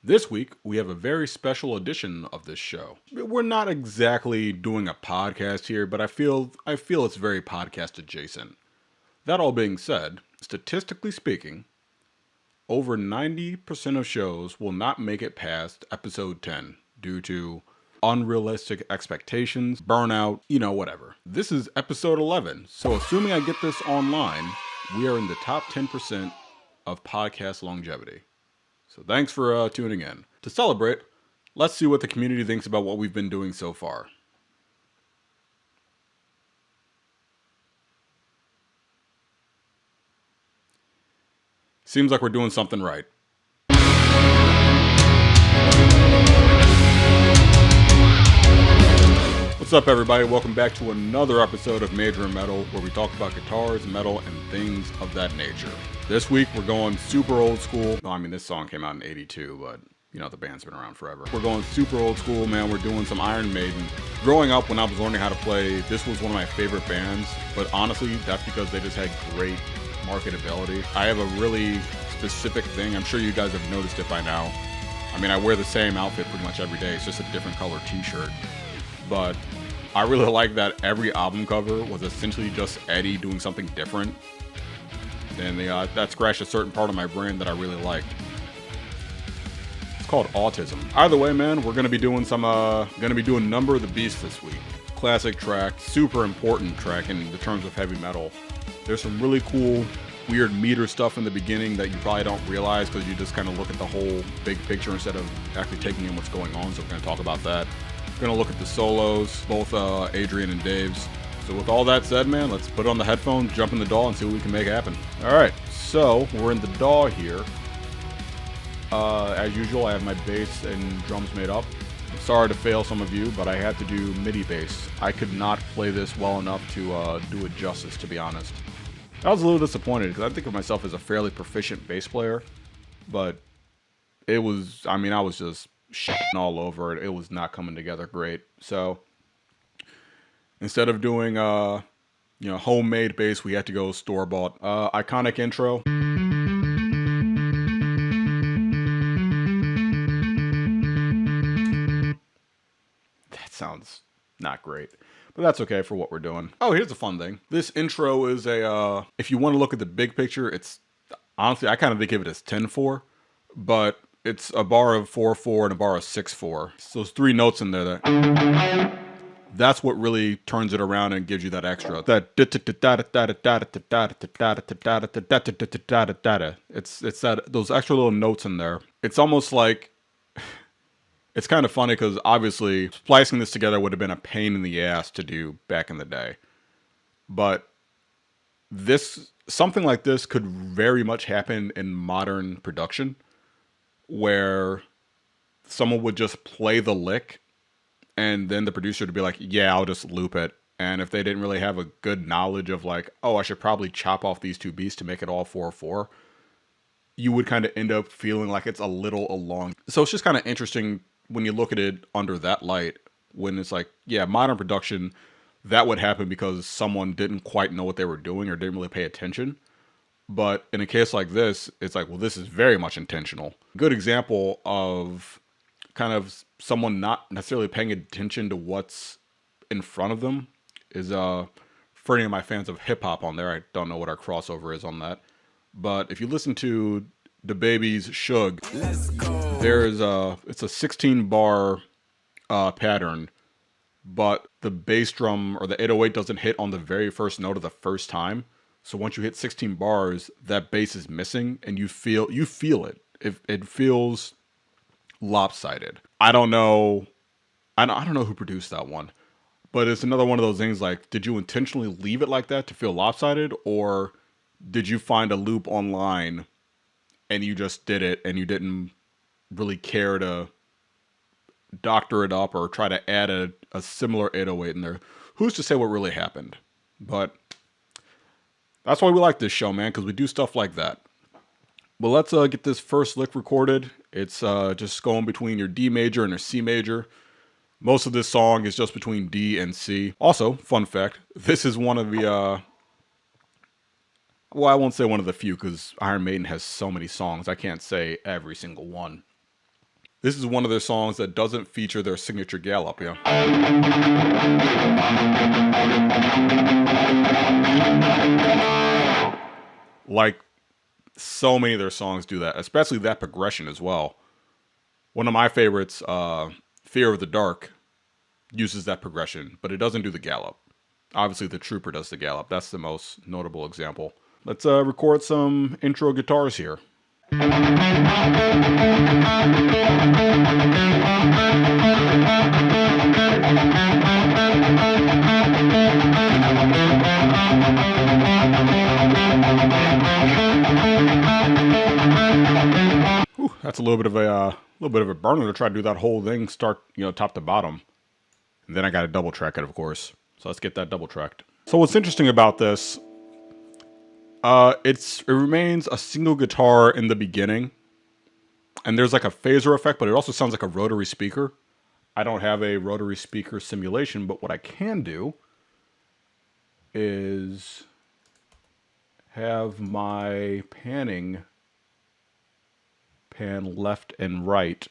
This week, we have a very special edition of this show. We're not exactly doing a podcast here, but I feel it's very podcast adjacent. That all being said, statistically speaking, over 90% of shows will not make it past episode 10 due to unrealistic expectations, burnout, whatever. This is episode 11, so assuming I get this online, we are in the top 10% of podcast longevity. So thanks for tuning in. To celebrate, let's see what the community thinks about what we've been doing so far. Seems like we're doing something right. What's up, everybody? Welcome back to another episode of Major in Metal, where we talk about guitars, metal, and things of that nature. This week, we're going super old school. Well, I mean, this song came out in 82, but, the band's been around forever. We're going super old school, man. We're doing some Iron Maiden. Growing up, when I was learning how to play, this was one of my favorite bands, but honestly, that's because they just had great marketability. I have a really specific thing. I'm sure you guys have noticed it by now. I mean, I wear the same outfit pretty much every day. It's just a different color t-shirt. But I really like that every album cover was essentially just Eddie doing something different. And that scratched a certain part of my brain that I really liked. It's called autism. Either way, man, we're gonna be doing Number of the Beast this week. Classic track, super important track in the terms of heavy metal. There's some really cool, weird meter stuff in the beginning that you probably don't realize because you just kind of look at the whole big picture instead of actually taking in what's going on. So we're gonna talk about that. We're gonna look at the solos, both Adrian and Dave's. So with all that said, man, let's put on the headphones, jump in the DAW, and see what we can make happen. All right, so we're in the DAW here. As usual, I have my bass and drums made up. I'm sorry to fail some of you, but I had to do MIDI bass. I could not play this well enough to do it justice, to be honest. I was a little disappointed because I think of myself as a fairly proficient bass player, but I was just shitting all over it. It was not coming together great. So instead of doing homemade bass, we had to go store-bought. Iconic intro. That sounds not great, but that's okay for what we're doing. Oh, here's a fun thing. This intro is if you want to look at the big picture, it's honestly, I kind of think of it as 10-4, but it's a bar of 4/4 and a bar of 6/4. So there's three notes in there that's what really turns it around and gives you that extra. It's those extra little notes in there. It's almost like, it's kind of funny because obviously splicing this together would have been a pain in the ass to do back in the day. But something like this could very much happen in modern production, where someone would just play the lick and then the producer would be like, yeah, I'll just loop it. And if they didn't really have a good knowledge of like, oh, I should probably chop off these two beats to make it all 4/4, you would kind of end up feeling like it's a little long. So it's just kind of interesting when you look at it under that light, when it's like, yeah, modern production, that would happen because someone didn't quite know what they were doing or didn't really pay attention. But in a case like this, it's like, well, this is very much intentional. Good example of kind of someone not necessarily paying attention to what's in front of them is for any of my fans of hip hop on there. I don't know what our crossover is on that, but if you listen to the Baby's Shug, it's a 16 bar pattern, but the bass drum or the 808 doesn't hit on the very first note of the first time. So once you hit 16 bars, that bass is missing, and you feel it. It feels lopsided. I don't know who produced that one, but it's another one of those things like, did you intentionally leave it like that to feel lopsided, or did you find a loop online and you just did it and you didn't really care to doctor it up or try to add a similar 808 in there? Who's to say what really happened? But that's why we like this show, man, because we do stuff like that. Well, let's get this first lick recorded. It's just going between your D major and your C major. Most of this song is just between D and C. Also, fun fact, this is one of the, well, I won't say one of the few because Iron Maiden has so many songs. I can't say every single one. This is one of their songs that doesn't feature their signature gallop, yeah. Like, so many of their songs do that, especially that progression as well. One of my favorites, Fear of the Dark, uses that progression, but it doesn't do the gallop. Obviously, the Trooper does the gallop. That's the most notable example. Let's record some intro guitars here. Whew, that's a little bit of a burner to try to do that whole thing, start top to bottom, and then I got to double track it, of course. So let's get that double tracked. So what's interesting about this? It remains a single guitar in the beginning, and there's like a phaser effect, but it also sounds like a rotary speaker. I don't have a rotary speaker simulation, but what I can do is have my pan left and right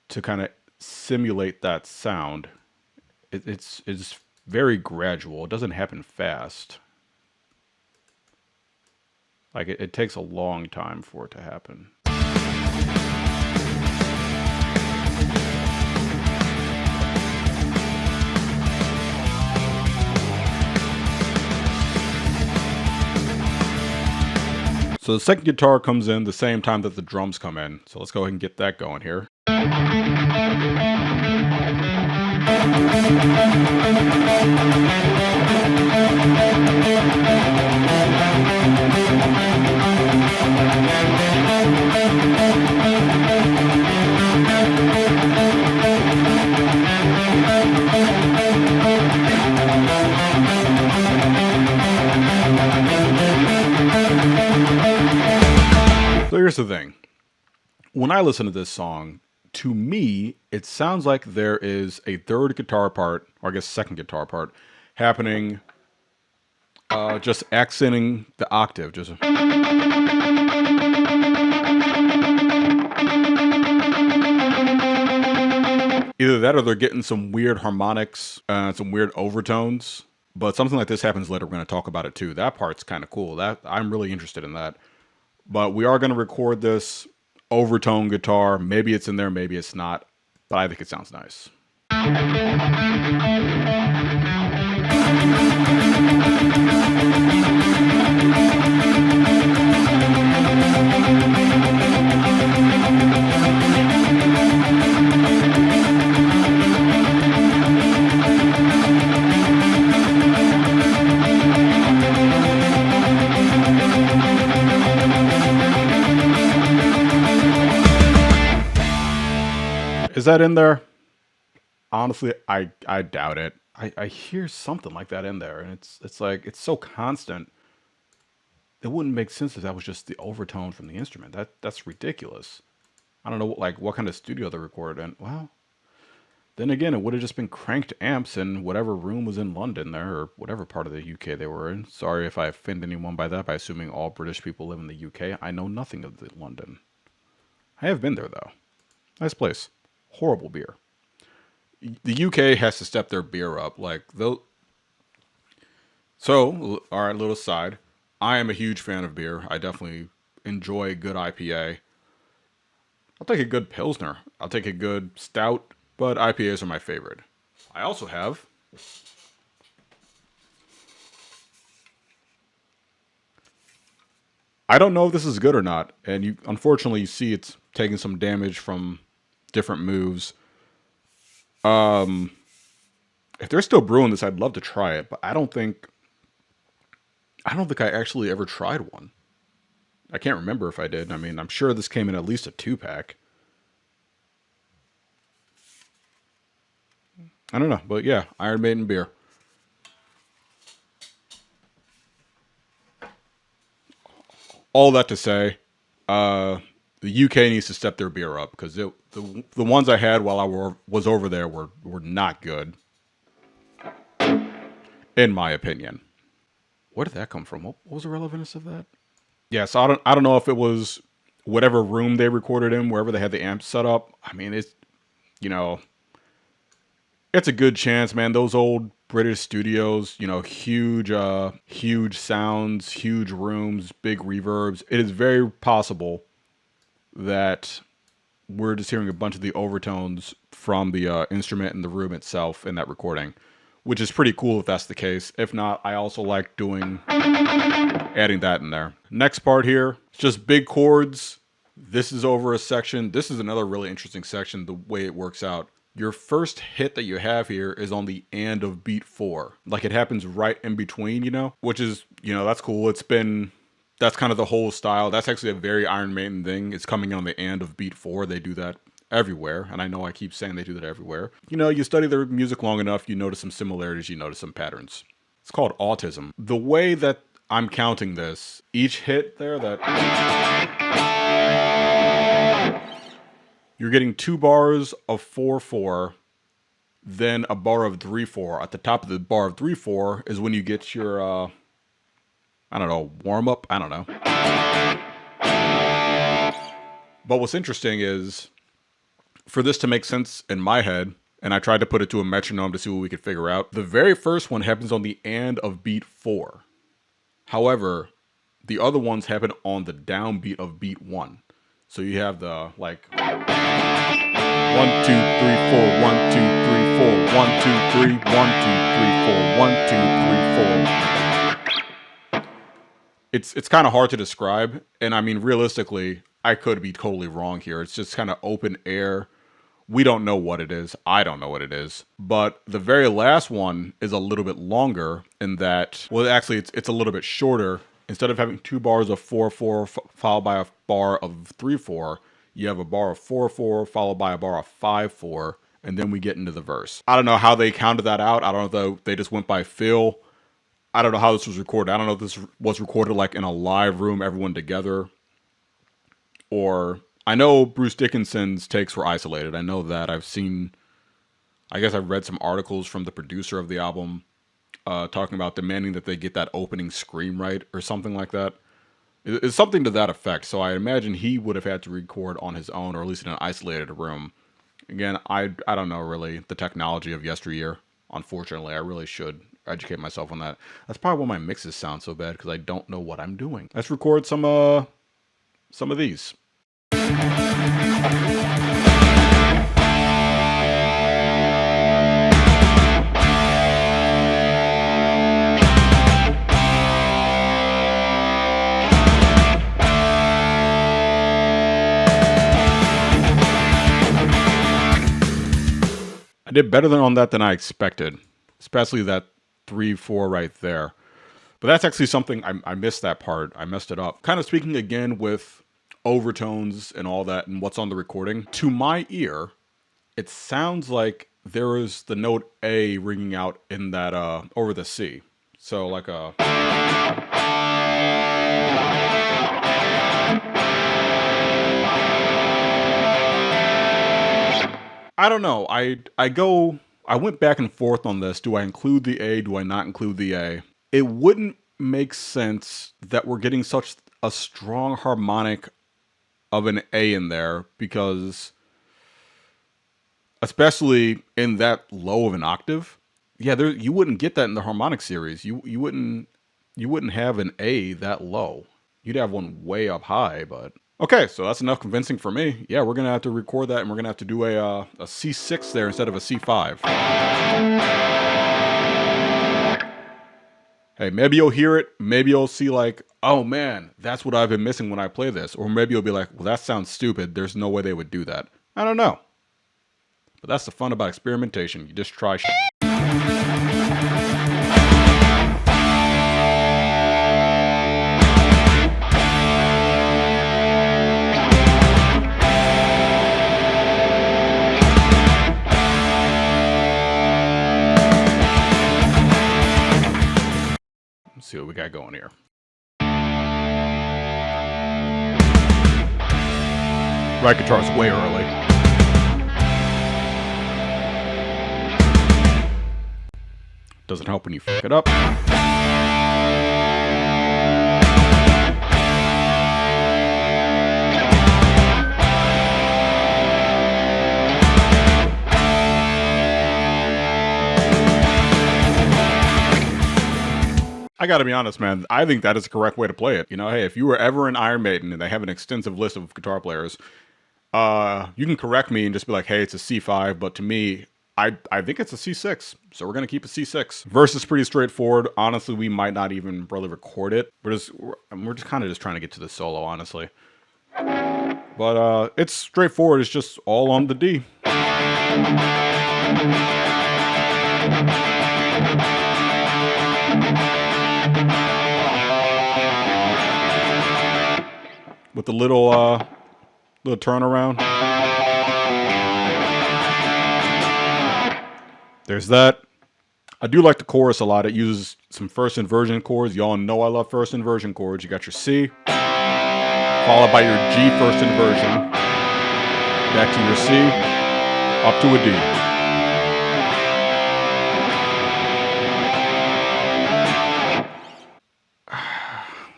to kind of simulate that sound. It's very gradual. It doesn't happen fast. Like it takes a long time for it to happen. So the second guitar comes in the same time that the drums come in. So let's go ahead and get that going here. So here's the thing. When I listen to this song, to me, it sounds like there is a third guitar part, or I guess second guitar part, happening, just accenting the octave. Just either that or they're getting some weird harmonics, some weird overtones. But something like this happens later. We're going to talk about it too. That part's kind of cool. That I'm really interested in that. But we are going to record this overtone guitar. Maybe it's in there, maybe it's not. But I think it sounds nice. Is that in there? Honestly, I doubt it. I hear something like that in there, and it's like it's so constant. It wouldn't make sense if that was just the overtone from the instrument. That's ridiculous. I don't know what kind of studio they recorded in. Well, then again, it would have just been cranked amps in whatever room was in London there, or whatever part of the UK they were in. Sorry if I offend anyone by that, by assuming all British people live in the UK. I know nothing of London. I have been there though. Nice place. Horrible beer. The UK has to step their beer up. So, all right, little side. I am a huge fan of beer. I definitely enjoy a good IPA. I'll take a good Pilsner. I'll take a good stout, but IPAs are my favorite. I also have I don't know if this is good or not, and unfortunately you see it's taking some damage from different moves. If they're still brewing this, I'd love to try it, but I don't think I actually ever tried one. I can't remember if I did. I mean, I'm sure this came in at least a 2-pack. I don't know, but yeah, Iron Maiden beer. All that to say, the UK needs to step their beer up because the ones I had while I was over there were not good, in my opinion. Where did that come from? What was the relevance of that? Yeah, so I don't know if it was whatever room they recorded in, wherever they had the amp set up. I mean, it's, you know, it's a good chance, man. Those old British studios, you know, huge sounds, huge rooms, big reverbs. It is very possible that we're just hearing a bunch of the overtones from the instrument in the room itself in that recording, which is pretty cool if that's the case. If not, I also like adding that in there. Next part here, it's just big chords. This is over a section. This is another really interesting section, the way it works out. Your first hit that you have here is on the and of beat 4. Like, it happens right in between, you know, which is, you know, that's cool. That's kind of the whole style. That's actually a very Iron Maiden thing. It's coming in on the and of beat 4. They do that everywhere. And I know I keep saying they do that everywhere. You know, you study their music long enough, you notice some similarities, you notice some patterns. It's called autism. The way that I'm counting this, each hit there, you're getting 2 bars of 4/4, then a bar of 3/4. At the top of the bar of 3/4 is when you get your, I don't know, warm up. I don't know. But what's interesting is, for this to make sense in my head, and I tried to put it to a metronome to see what we could figure out, the very first one happens on the and of beat 4. However, the other ones happen on the downbeat of beat 1. So you have the, like, 1, 2, 3, 4, 1, 2, 3, 4, 1, 2, 3, 1, 2, 3, 4, 1, 2, 3, 4. It's kind of hard to describe, and I mean, realistically, I could be totally wrong here. It's just kind of open air. We don't know what it is. I don't know what it is. But the very last one is a little bit longer in that, well, actually, it's a little bit shorter. Instead of having 2 bars of 4/4 followed by a bar of 3/4, you have a bar of 4/4 followed by a bar of 5/4, and then we get into the verse. I don't know how they counted that out. I don't know if they just went by feel. I don't know how this was recorded. I don't know if this was recorded like in a live room, everyone together. Or, I know Bruce Dickinson's takes were isolated. I know that. I guess I've read some articles from the producer of the album talking about demanding that they get that opening scream right or something like that. It's something to that effect. So I imagine he would have had to record on his own, or at least in an isolated room. Again, I don't know really the technology of yesteryear. Unfortunately, I really should educate myself on that. That's probably why my mixes sound so bad, because I don't know what I'm doing. Let's record some of these. I did better on that than I expected, especially that 3/4 right there. But that's actually something I missed that part. I messed it up. Kind of speaking again with overtones and all that and what's on the recording. To my ear, it sounds like there is the note A ringing out in that over the C. So like a, I don't know. I went back and forth on this. Do I include the A? Do I not include the A? It wouldn't make sense that we're getting such a strong harmonic of an A in there, because especially in that low of an octave, yeah, you wouldn't get that in the harmonic series. You wouldn't have an A that low. You'd have one way up high, but okay, so that's enough convincing for me. Yeah, we're gonna have to record that, and we're gonna have to do a C6 there instead of a C5. Hey, maybe you'll hear it. Maybe you'll see like, oh man, that's what I've been missing when I play this. Or maybe you'll be like, well, that sounds stupid. There's no way they would do that. I don't know. But that's the fun about experimentation. You just try shit. Let's see what we got going here. Right guitar's way early. Doesn't help when you fuck it up. I gotta be honest, man. I think that is the correct way to play it. You know, hey, if you were ever in Iron Maiden and they have an extensive list of guitar players, you can correct me and just be like, hey, it's a C5. But to me, I think it's a C6. So we're gonna keep a C6. Verse is pretty straightforward. Honestly, we might not even really record it. We're just kind of just trying to get to the solo, honestly. But it's straightforward. It's just all on the D. With the little turnaround. There's that. I do like the chorus a lot. It uses some first inversion chords. Y'all know I love first inversion chords. You got your C, followed by your G first inversion, back to your C, up to a D.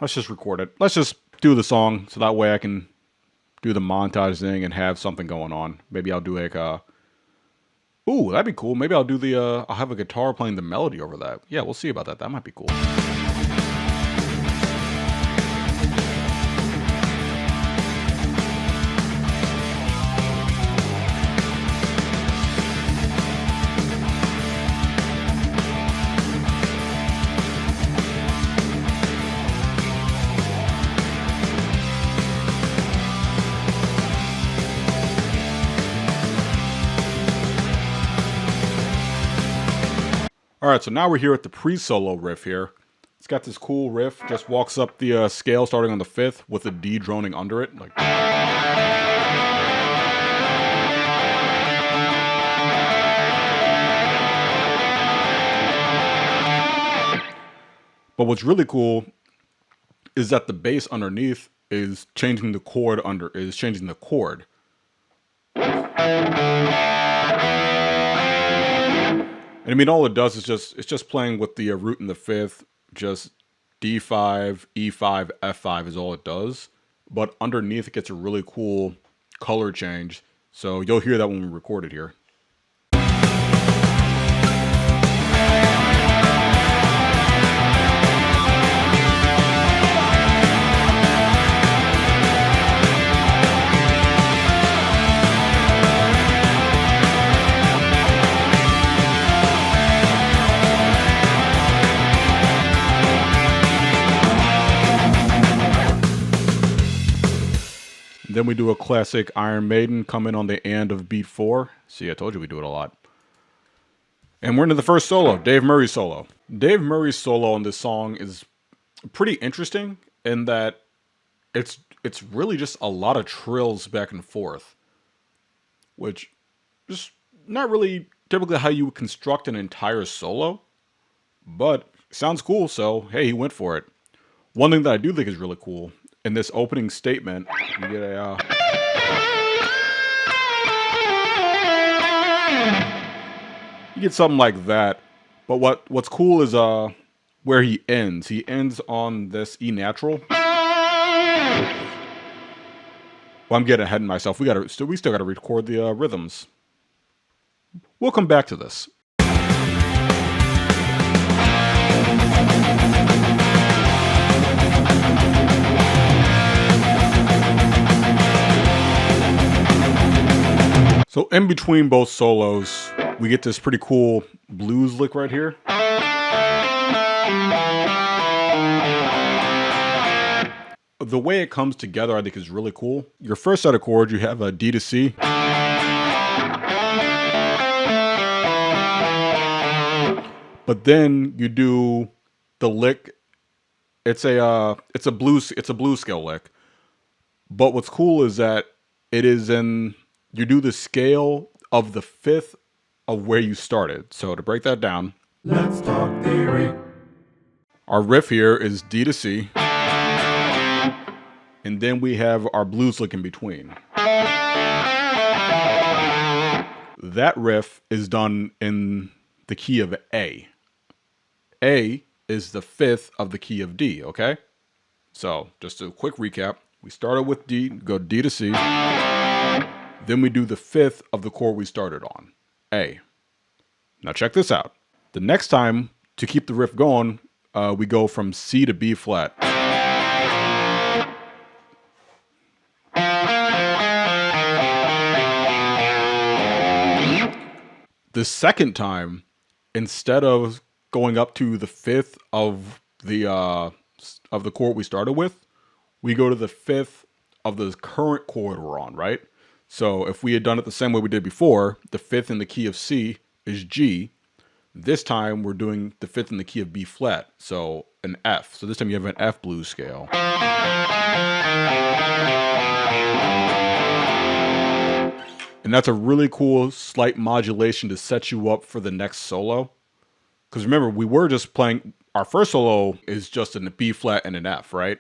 Let's just record it. Let's just do the song so that way I can do the montage thing and have something going on. Maybe I'll do like a... Ooh, that'd be cool. Maybe I'll do the... I'll have a guitar playing the melody over that. Yeah, we'll see about that. That might be cool. Alright, so now we're here at the pre-solo riff here. It's got this cool riff, just walks up the scale starting on the 5th with a D droning under it. Like, but what's really cool is that the bass underneath is changing the chord And I mean, all it does is it's just playing with the root in the 5th, just D5, E5, F5 is all it does. But underneath it gets a really cool color change. So you'll hear that when we record it here. Then we do a classic Iron Maiden, come in on the and of beat 4. See, I told you we do it a lot. And we're into the first solo, Dave Murray's solo. Dave Murray's solo on this song is pretty interesting in that it's really just a lot of trills back and forth, which is not really typically how you would construct an entire solo, but sounds cool, so hey, he went for it. One thing that I do think is really cool in this opening statement, you get a you get something like that. But what's cool is where he ends. He ends on this E natural. Well, I'm getting ahead of myself. We still gotta record the rhythms. We'll come back to this. So in between both solos, we get this pretty cool blues lick right here. The way it comes together, I think, is really cool. Your first set of chords, you have a D to C. But then you do the lick. It's a blues scale lick. But what's cool is that it is you do the scale of the 5th of where you started. So to break that down, let's talk theory. Our riff here is D to C. And then we have our blues lick in between. That riff is done in the key of A. A is the 5th of the key of D, okay? So just a quick recap. We started with D, go D to C. Then we do the 5th of the chord we started on, A. Now check this out. The next time, to keep the riff going, we go from C to B flat. The second time, instead of going up to the fifth of the chord we started with, we go to the fifth of the current chord we're on, right? So if we had done it the same way we did before, the fifth in the key of C is G. This time we're doing the fifth in the key of B flat, so an F. So this time you have an F blues scale. And that's a really cool slight modulation to set you up for the next solo. Because remember, we were just playing, our first solo is just in a B flat and an F, right?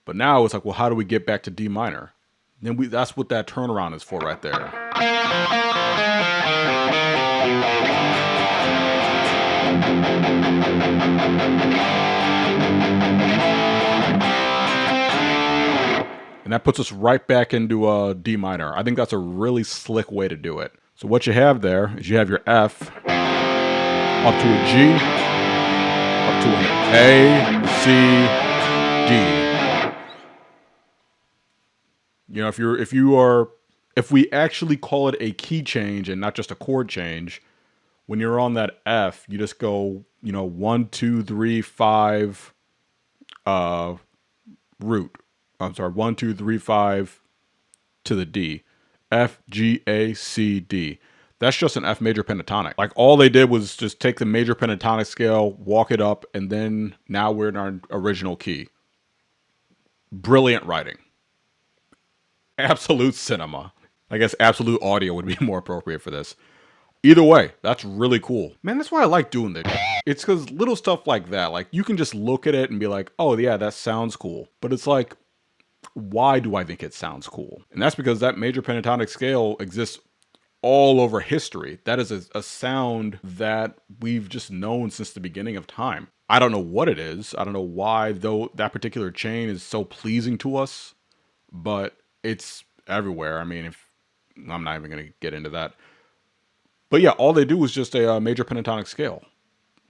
But now it's like, well, how do we get back to D minor? Then that's what that turnaround is for right there. And that puts us right back into D minor. I think that's a really slick way to do it. So what you have there is you have your F up to a G, up to an A, C, D. You know, if we actually call it a key change and not just a chord change, when you're on that F, you just go, 1, 2, 3, 5, root. 1, 2, 3, 5 to the D. F, G, A, C, D. That's just an F major pentatonic. Like all they did was just take the major pentatonic scale, walk it up, and then now we're in our original key. Brilliant writing. Absolute cinema. I guess absolute audio would be more appropriate for this. Either way, that's really cool. Man, that's why I like doing this. It's because little stuff like that, like you can just look at it and be like, oh yeah, that sounds cool. But it's like, why do I think it sounds cool? And that's because that major pentatonic scale exists all over history. That is a sound that we've just known since the beginning of time. I don't know what it is. I don't know why, though, that particular chain is so pleasing to us, but it's everywhere. I mean, I'm not even going to get into that. But yeah, all they do is just a major pentatonic scale.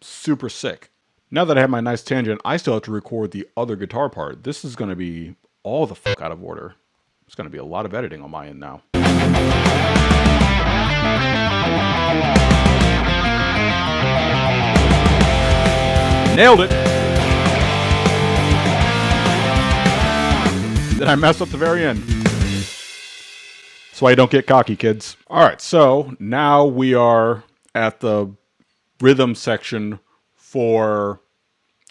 Super sick. Now that I have my nice tangent, I still have to record the other guitar part. This is going to be all the fuck out of order. It's going to be a lot of editing on my end now. Nailed it! Then I messed up the very end. That's why you don't get cocky, kids. Alright, so now we are at the rhythm section for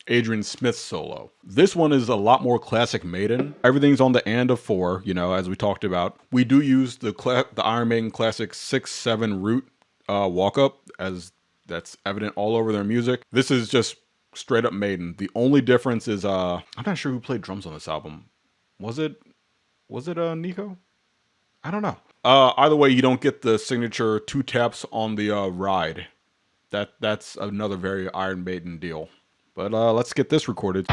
Adrian Smith's solo. This one is a lot more classic Maiden. Everything's on the and of 4, as we talked about. We do use the Iron Maiden classic 6/7 root walk up, as that's evident all over their music. This is just straight up Maiden. The only difference is I'm not sure who played drums on this album. Was it Nico? I don't know. Either way, you don't get the signature 2 taps on the ride. That's another very Iron Maiden deal. But let's get this recorded.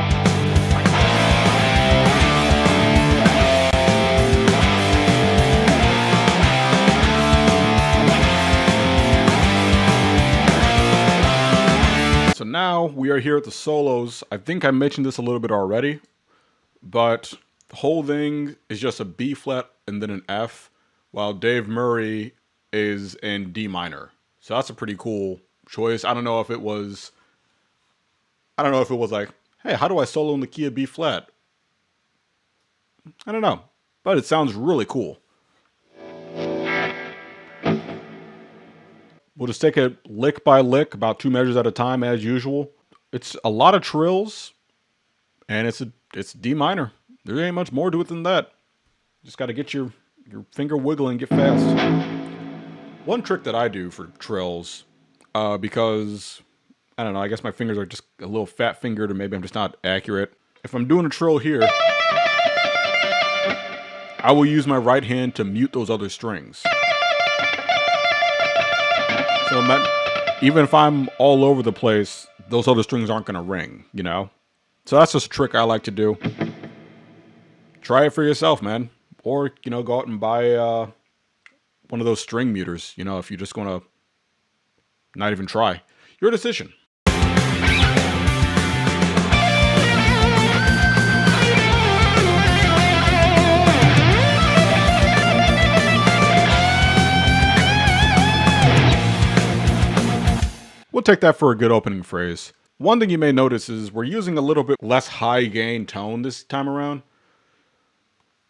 So now we are here at the solos. I think I mentioned this a little bit already, but the whole thing is just a B flat and then an F, while Dave Murray is in D minor. So that's a pretty cool choice. I don't know if it was like, hey, how do I solo in the key of B flat? I don't know, but it sounds really cool. We'll just take it lick by lick, about 2 measures at a time as usual. It's a lot of trills, and it's D minor. There ain't much more to it than that. Just got to get your finger wiggling, get fast. One trick that I do for trills, because I don't know, I guess my fingers are just a little fat fingered, or maybe I'm just not accurate. If I'm doing a trill here, I will use my right hand to mute those other strings. So even if I'm all over the place, those other strings aren't going to ring, So that's just a trick I like to do. Try it for yourself, man. Or, go out and buy one of those string muters, if you're just going to not even try. Your decision. We'll take that for a good opening phrase. One thing you may notice is we're using a little bit less high gain tone this time around.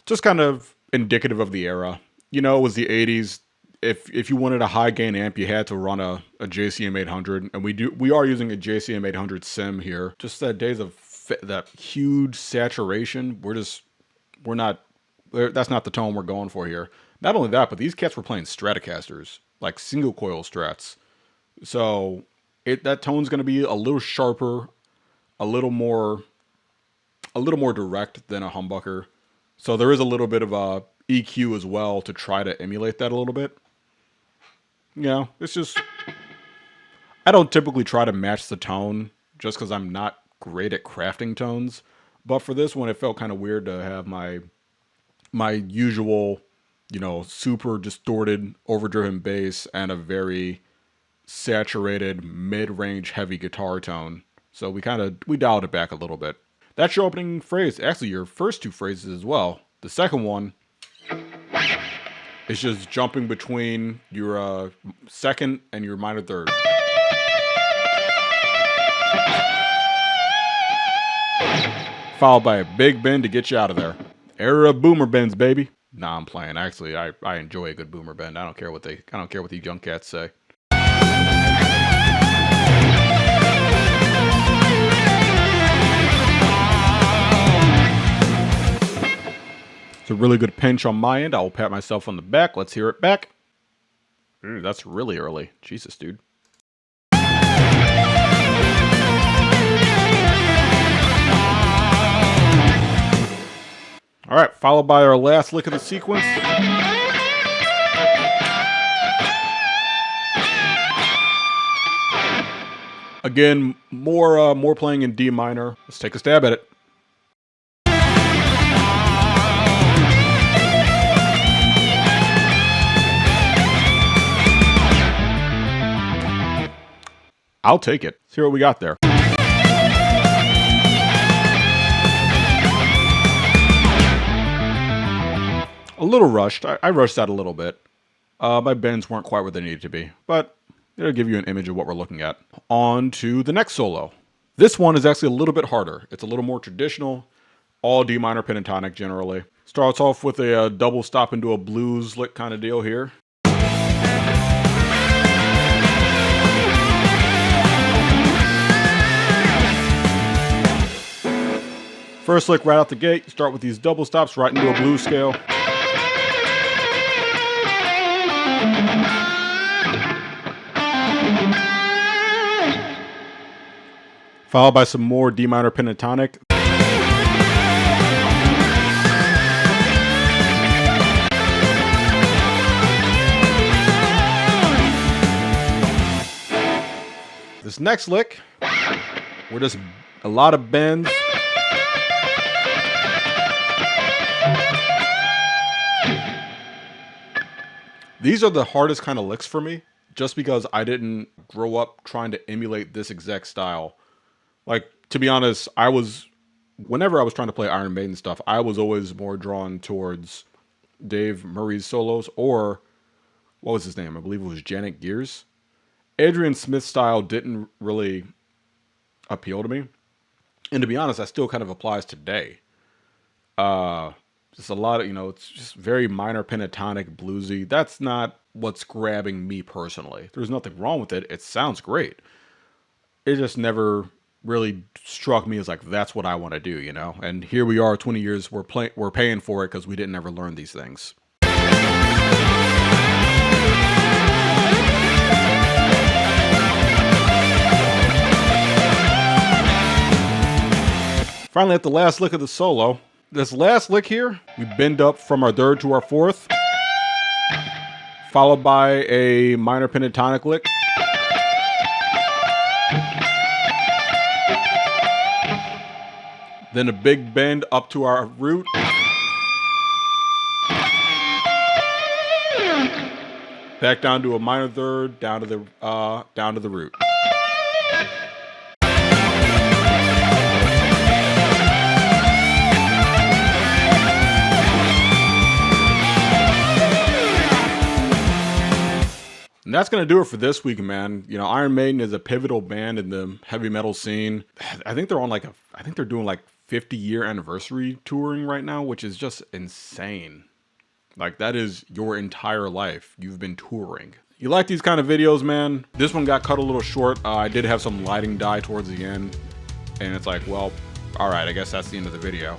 Just kind of indicative of the era. You know, it was the 80s. If you wanted a high gain amp, you had to run a JCM 800, and we are using a JCM 800 sim here. Just that days of that huge saturation. That's not the tone we're going for here. Not only that, but these cats were playing Stratocasters, like single coil strats. So that tone's going to be a little sharper, a little more direct than a humbucker. So there is a little bit of a EQ as well to try to emulate that a little bit. You know, it's just, I don't typically try to match the tone just because I'm not great at crafting tones. But for this one, it felt kind of weird to have my usual, you know, super distorted, overdriven bass and a very saturated, mid-range, heavy guitar tone. So we dialed it back a little bit. That's your opening phrase. Actually, your first two phrases as well. The second one is just jumping between your second and your minor third. Followed by a big bend to get you out of there. Era of boomer bends, baby. Nah, I'm playing. Actually, I enjoy a good boomer bend. I don't care what these young cats say. It's a really good pinch on my end. I will pat myself on the back. Let's hear it back. Ooh, that's really early. Jesus, dude. All right, followed by our last lick of the sequence. Again, more playing in D minor. Let's take a stab at it. I'll take it. Let's hear what we got there. A little rushed. I rushed that a little bit. My bends weren't quite where they needed to be, but it'll give you an image of what we're looking at. On to the next solo. This one is actually a little bit harder. It's a little more traditional, all D minor pentatonic generally. Starts off with a double stop into a blues lick kind of deal here. First lick right out the gate, you start with these double stops right into a blues scale. Followed by some more D minor pentatonic. This next lick, we're just a lot of bends. These are the hardest kind of licks for me, just because I didn't grow up trying to emulate this exact style. Like, to be honest, whenever I was trying to play Iron Maiden stuff, I was always more drawn towards Dave Murray's solos, or, what was his name? I believe it was Janet Gears. Adrian Smith's style didn't really appeal to me. And to be honest, that still kind of applies today. Just a lot of, it's just very minor pentatonic, bluesy. That's not what's grabbing me personally. There's nothing wrong with it. It sounds great. It just never really struck me as like, that's what I want to do, And here we are, 20 years, we're paying for it because we didn't ever learn these things. Finally, at the last lick of the solo. This last lick here, we bend up from our third to our fourth, followed by a minor pentatonic lick. Then a big bend up to our root. Back down to a minor third, down to the root. And that's going to do it for this week, man. You know, Iron Maiden is a pivotal band in the heavy metal scene. I think they're on like I think they're doing like 50-year anniversary touring right now, which is just insane. Like, that is your entire life. You've been touring. You like these kind of videos, man? This one got cut a little short. I did have some lighting die towards the end. And it's like, well, all right, I guess that's the end of the video.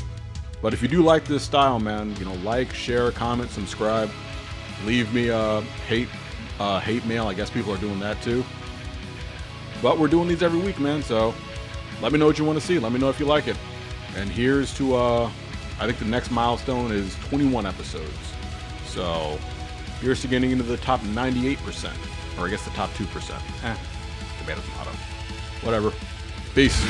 But if you do like this style, man, you know, like, share, comment, subscribe. Leave me a hate mail. I guess people are doing that too. But we're doing these every week, man. So let me know what you want to see. Let me know if you like it. And here's to, I think the next milestone is 21 episodes. So here's to getting into the top 98%. Or I guess the top 2%. Tomato. Whatever. Peace.